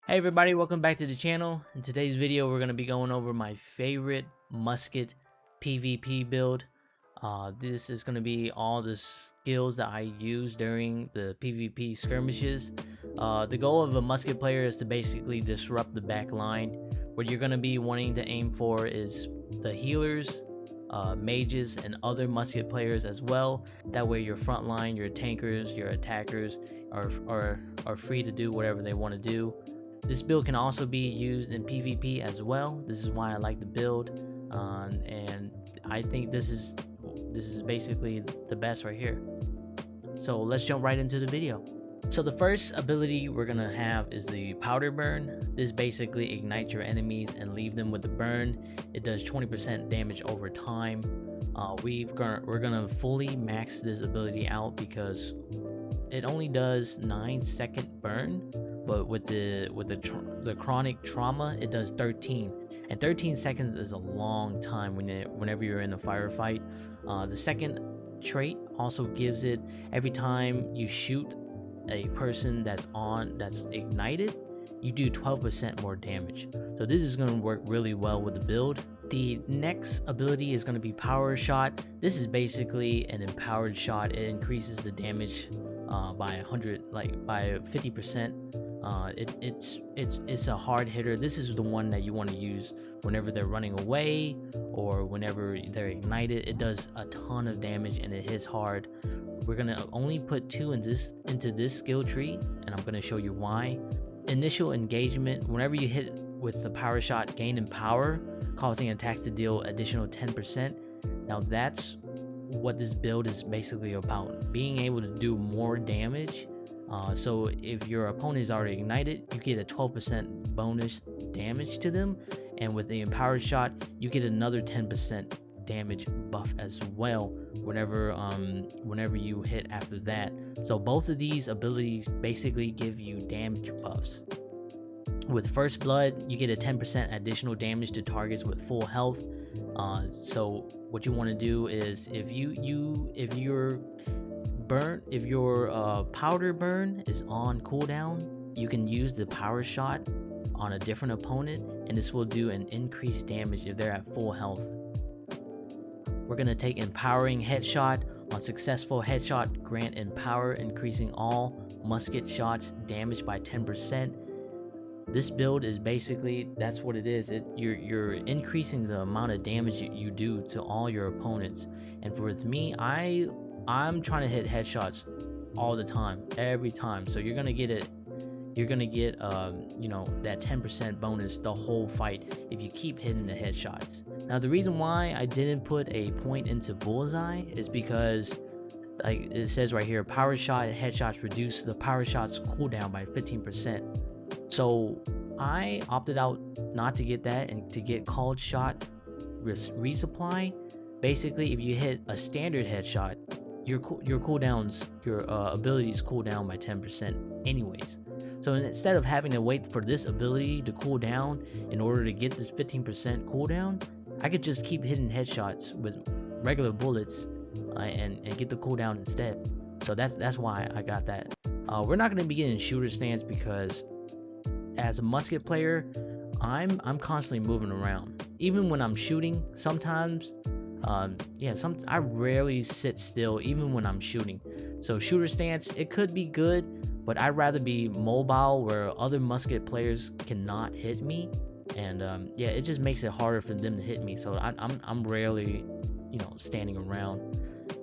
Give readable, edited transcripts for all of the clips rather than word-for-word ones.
Hey everybody, welcome back to the channel. In today's video, we're going to be going over my favorite musket PvP build. This is going to be all the skills that I use during the PvP skirmishes. The goal of a musket player is to basically disrupt the back line. What you're going to be wanting to aim for is the healers, mages, and other musket players as well. That way your front line, your tankers, your attackers are free to do whatever they want to do. This build can also be used in PvP as well. This is why I like the build, and I think this is basically the best right here. So let's jump right into the video. So the first ability we're gonna have is the powder burn. This basically ignites your enemies and leave them with the burn. It does 20% damage over time. We're gonna fully max this ability out because it only does 9-second burn. But with the chronic trauma, it does 13, and 13 seconds is a long time whenever you're in a firefight. The second trait also gives it every time you shoot a person that's ignited, you do 12% more damage. So this is going to work really well with the build. The next ability is going to be power shot. This is basically an empowered shot. It increases the damage by 50%. It's a hard hitter. This is the one that you want to use whenever they're running away or whenever they're ignited. It does a ton of damage and it hits hard. We're gonna only put 2 into this skill tree, and I'm gonna show you why. Initial engagement. Whenever you hit with the power shot, gain in power, causing attack to deal additional 10%. Now that's what this build is basically about, being able to do more damage. So if your opponent is already ignited, you get a 12% bonus damage to them, and with the empowered shot, you get another 10% damage buff as well whenever you hit after that. So both of these abilities basically give you damage buffs. With first blood, you get a 10% additional damage to targets with full health. So what you want to do is if your powder burn is on cooldown, you can use the power shot on a different opponent, and this will do an increased damage if they're at full health. We're gonna take empowering headshot. On successful headshot, grant empower, increasing all musket shots damage by 10%. This build is basically, that's what it is. You're increasing the amount of damage you do to all your opponents. And for me, I'm trying to hit headshots all the time, every time. So you're gonna get that 10% bonus the whole fight if you keep hitting the headshots. Now the reason why I didn't put a point into bullseye is because, like it says right here, power shot headshots reduce the power shot's cooldown by 15%. So I opted out not to get that and to get called shot resupply. Basically, if you hit a standard headshot, your abilities cool down by 10% anyways. So instead of having to wait for this ability to cool down in order to get this 15% cooldown, I could just keep hitting headshots with regular bullets and get the cooldown instead. So that's why I got that. We're not going to be getting shooter stance because as a musket player, I'm constantly moving around. Even when I'm shooting, sometimes I rarely sit still even when I'm shooting. So shooter stance, it could be good, but I'd rather be mobile where other musket players cannot hit me, and it just makes it harder for them to hit me. So I'm rarely standing around.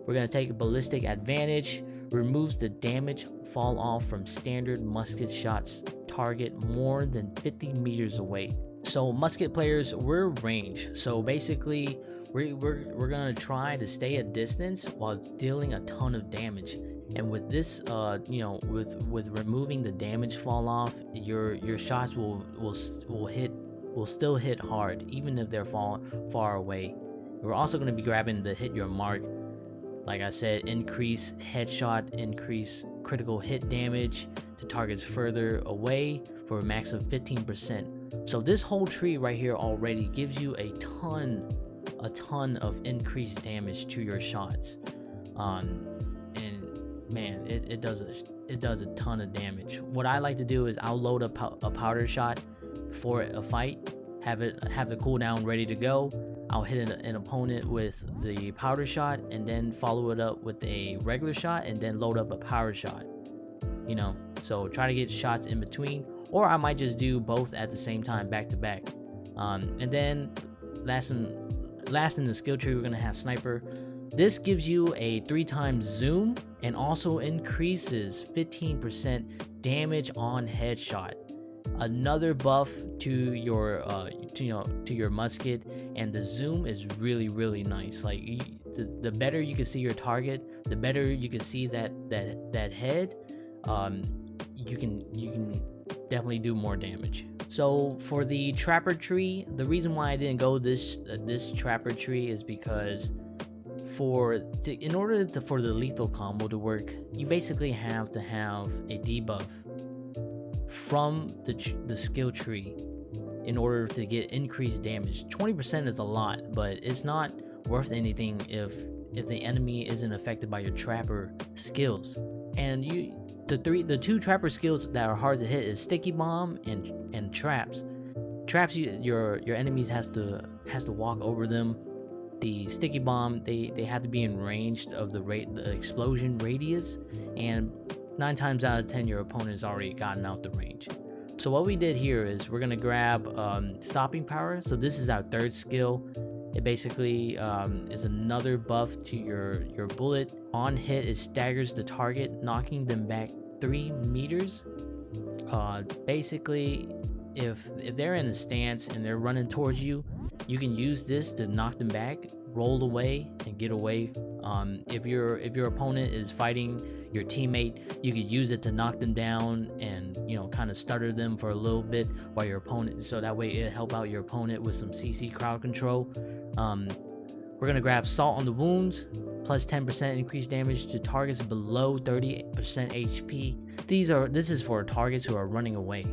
We're gonna take a ballistic advantage. Removes the damage fall off from standard musket shots target more than 50 meters away. So musket players, we're range. So basically we're gonna try to stay a distance while dealing a ton of damage. And with this, with removing the damage fall off, your shots will still hit hard even if they're far away. We're also going to be grabbing the hit your mark. Like I said, increase headshot, increase critical hit damage to targets further away for a max of 15%. So this whole tree right here already gives you a ton of increased damage to your shots. And man, it does a ton of damage. What I like to do is I'll load a powder shot before a fight, have the cooldown ready to go. I'll hit an opponent with the powder shot and then follow it up with a regular shot and then load up a power shot. You know, so try to get shots in between, or I might just do both at the same time, back to back. And then last in the skill tree, we're gonna have sniper. This gives you a 3x zoom and also increases 15% damage on headshot. Another buff to your to your musket, and the zoom is really nice. Like the better you can see your target, the better you can see that head. You can definitely do more damage. So for the trapper tree, the reason why I didn't go this trapper tree is because in order for the lethal combo to work, you basically have to have a debuff from the skill tree in order to get increased damage. 20% is a lot, but it's not worth anything if the enemy isn't affected by your trapper skills. And the two trapper skills that are hard to hit is sticky bomb and traps. Traps, your enemies has to walk over them. The sticky bomb, they have to be in range of the explosion radius, and 9 times out of 10 your opponent has already gotten out the range. So what we did here is we're gonna grab stopping power. So this is our third skill. It basically is another buff to your bullet. On hit, it staggers the target, knocking them back 3 meters. Basically, if they're in a stance and they're running towards you, you can use this to knock them back, roll away, and get away. If your opponent is fighting your teammate, you could use it to knock them down and kind of stutter them for a little bit while your opponent, so that way it'll help out your opponent with some CC crowd control. We're gonna grab salt on the wounds, plus 10% increased damage to targets below 30% HP. This is for targets who are running away.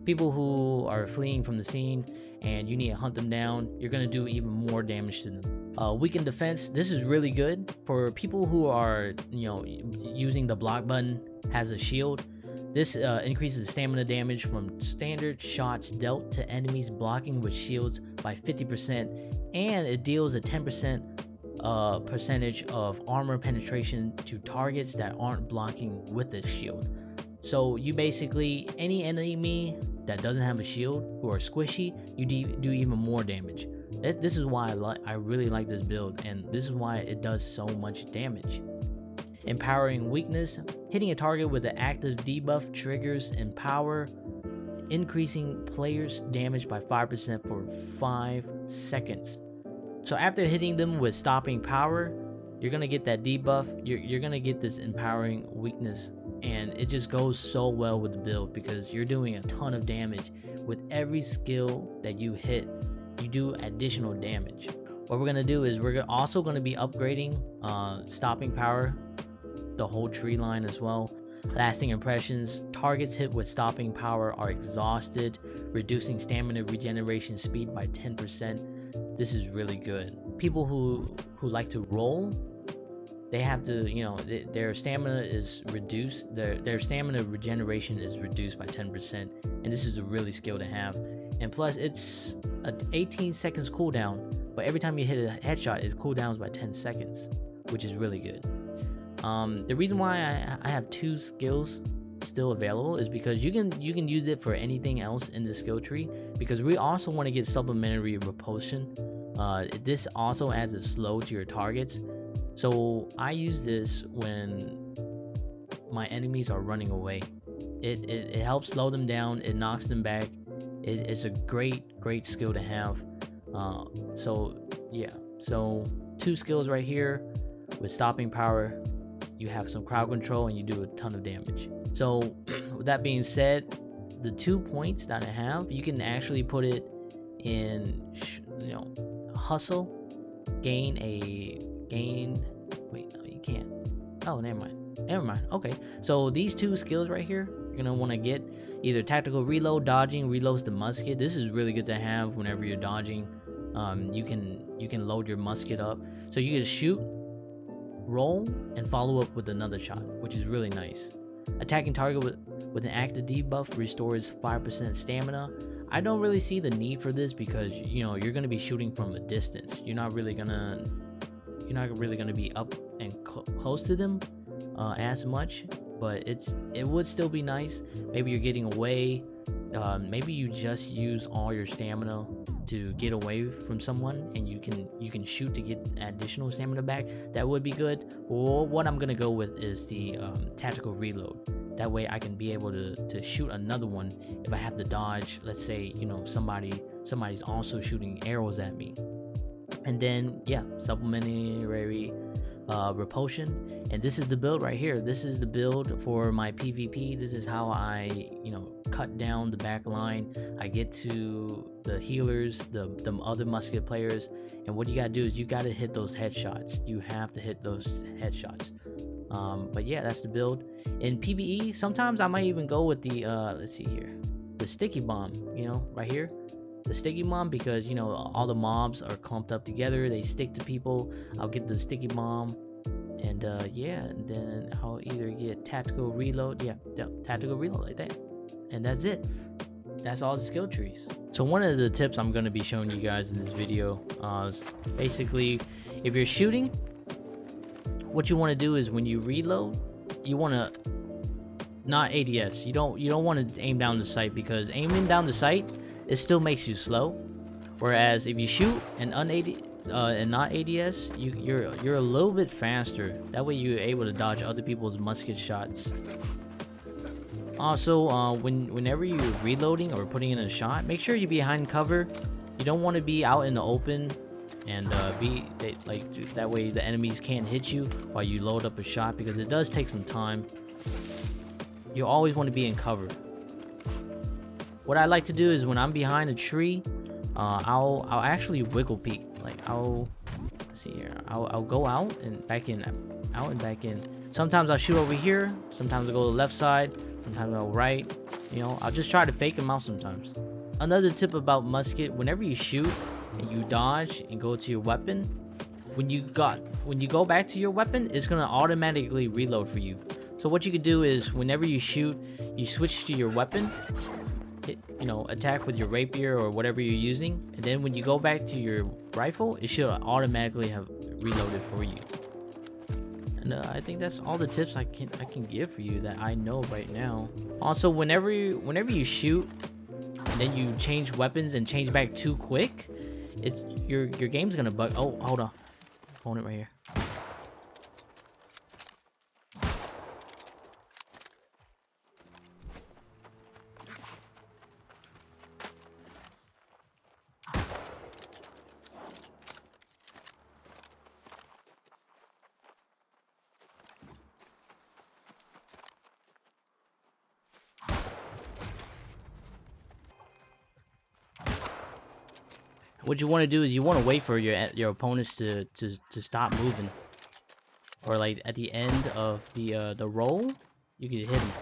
People who are fleeing from the scene and you need to hunt them down, you're gonna do even more damage to them. Weakened defense, this is really good for people who are using the block button as a shield. This increases stamina damage from standard shots dealt to enemies blocking with shields by 50%, and it deals a 10% percentage of armor penetration to targets that aren't blocking with the shield. So you basically, any enemy that doesn't have a shield who are squishy, you do even more damage. This is why I really like this build, and this is why it does so much damage. Empowering weakness, hitting a target with an active debuff triggers empower, increasing players' damage by 5% for 5 seconds. So after hitting them with stopping power, you're gonna get that debuff, you're gonna get this empowering weakness, and it just goes so well with the build because you're doing a ton of damage. With every skill that you hit, you do additional damage. What we're gonna do is we're also gonna be upgrading stopping power, the whole tree line as well. Lasting impressions, targets hit with stopping power are exhausted, reducing stamina regeneration speed by 10%. This is really good. People who like to roll, they have to, their stamina is reduced, their stamina regeneration is reduced by 10%, and this is a really skill to have. And plus, it's an 18 seconds cooldown, but every time you hit a headshot, it cooldowns by 10 seconds, which is really good. The reason why I have 2 skills still available is because you can use it for anything else in the skill tree, because we also want to get supplementary repulsion. This also adds a slow to your targets, so I use this when my enemies are running away. It helps slow them down, it knocks them back. It's a great skill to have. So 2 skills right here. With stopping power, you have some crowd control and you do a ton of damage. So with that being said, the 2 points that I have, you can actually put it in hustle, wait, no, you can't. Oh, never mind. Okay, so these 2 skills right here, you're gonna want to get either tactical reload. Dodging reloads the musket. This is really good to have whenever you're dodging. You can load your musket up, so you can shoot roll, and follow up with another shot, which is really nice. Attacking target with an active debuff restores 5% stamina. I don't really see the need for this because, you know, you're going to be shooting from a distance. You're not really going to be up and close to them as much, but it would still be nice. Maybe you're getting away. Maybe you just use all your stamina to get away from someone, and you can shoot to get additional stamina back. That would be good. Well, what I'm gonna go with is the tactical reload. That way I can be able to shoot another one if I have to dodge. Let's say, you know, somebody's also shooting arrows at me. And then yeah, supplementary repulsion. And this is the build right here. This is the build for my PvP. This is how I, you know, cut down the back line. I get to the healers, the other musket players, and what you gotta do is you gotta hit those headshots. You have to hit those headshots. But yeah, that's the build. In PvE, sometimes I might even go with the let's see here, the sticky bomb, you know, right here, the sticky bomb, because, you know, all the mobs are clumped up together, they stick to people. I'll get the sticky bomb, and yeah, and then I'll either get tactical reload, yeah, tactical reload like that, and that's it. That's all the skill trees. So one of the tips I'm going to be showing you guys in this video is basically, if you're shooting, what you want to do is when you reload, you want to not ADS. You don't want to aim down the sight, because aiming down the sight, it still makes you slow. Whereas if you shoot and not ADS, you're a little bit faster. That way you're able to dodge other people's musket shots. Also, whenever you're reloading or putting in a shot, make sure you're behind cover. You don't want to be out in the open and that way the enemies can't hit you while you load up a shot, because it does take some time. You always want to be in cover. What I like to do is when I'm behind a tree, I'll actually wiggle peek. Like let's see here, I'll go out and back in, out and back in. Sometimes I'll shoot over here. Sometimes I'll go to the left side. Sometimes I'll right. You know, I'll just try to fake them out sometimes. Another tip about musket: whenever you shoot and you dodge and go to your weapon, when you go back to your weapon, it's gonna automatically reload for you. So what you could do is whenever you shoot, you switch to your weapon. You know, attack with your rapier or whatever you're using, and then when you go back to your rifle, it should automatically have reloaded for you. And I think that's all the tips I can give for you that I know right now. Also, whenever you shoot and then you change weapons and change back too quick, your game's gonna bug. Oh, hold on, opponent right here. What you want to do is you want to wait for your opponents to stop moving, or like at the end of the roll, you can hit them.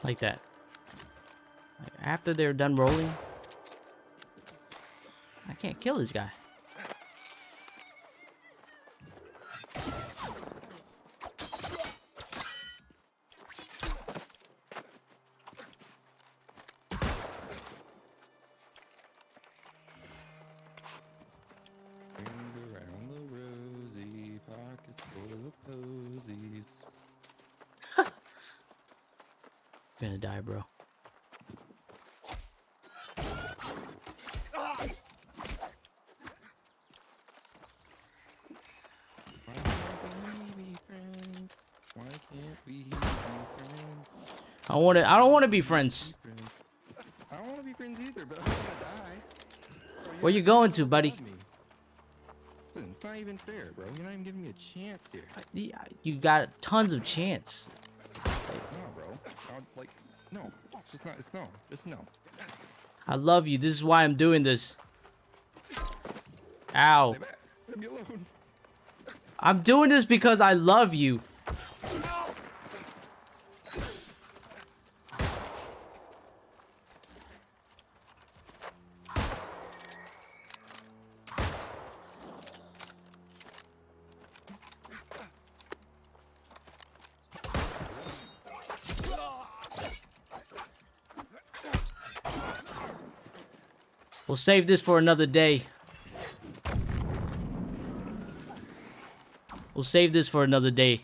Like that. After they're done rolling, I can't kill this guy. Around the rosy pockets full of posies. Gonna die, bro. I don't want to be friends. I don't want to be friends either, but I'm gonna die. Bro, Where you going to, buddy? Listen, it's not even fair, bro. You're not even giving me a chance here. You got tons of chance. No, bro. No. It's just not. It's no. Just no. I love you. This is why I'm doing this. Ow. Leave me alone. I'm doing this because I love you. We'll save this for another day. We'll save this for another day.